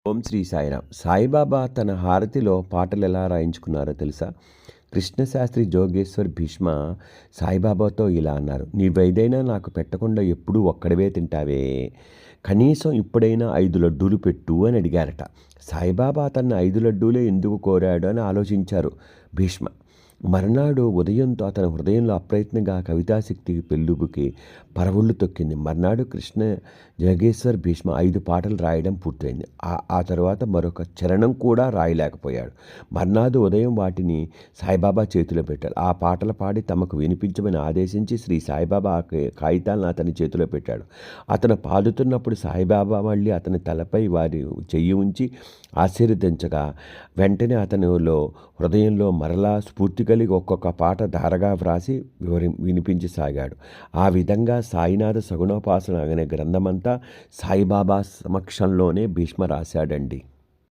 ఓం శ్రీ సాయిరామ్. సాయిబాబా తన హారతిలో పాటలు ఎలా రాయించుకున్నారో తెలుసా? కృష్ణశాస్త్రి జోగేశ్వర్ భీష్మ సాయిబాబాతో ఇలా అన్నారు: నీవేదైనా నాకు పెట్టకుండా ఎప్పుడూ ఒక్కడివే తింటావే, కనీసం ఇప్పుడైనా 5 లడ్డూలు పెట్టు అని అడిగారట. సాయిబాబా తన 5 లడ్డూలే ఎందుకు కోరాడు అని ఆలోచించారు భీష్మ. మర్నాడు ఉదయంతో అతని హృదయంలో అప్రయత్నంగా కవితాశక్తి పెళ్ళుబుకి పరవళ్ళు తొక్కింది. మర్నాడు కృష్ణ జగేశ్వర్ భీష్మ 5 పాటలు రాయడం పూర్తయింది. ఆ తర్వాత మరొక చరణం కూడా రాయలేకపోయాడు. మర్నాడు ఉదయం వాటిని సాయిబాబా చేతిలో పెట్టాడు. ఆ పాటలు పాడి తమకు వినిపించమని ఆదేశించి శ్రీ సాయిబాబా ఆ కాగితాలను అతని చేతిలో పెట్టాడు. అతను పాడుతున్నప్పుడు సాయిబాబా మళ్ళీ అతని తలపై వారి చెయ్యి ఉంచి ఆశీర్వదించగా వెంటనే అతనిలో హృదయంలో మరలా స్ఫూర్తి కలిగి ఒక్కొక్క పాట ధారగా వ్రాసి వినిపించసాగాడు. ఆ విధంగా సాయినాథ సగుణోపాసన అనే గ్రంథమంతా సాయిబాబా సమక్షంలోనే భీష్మ రాశాడండి.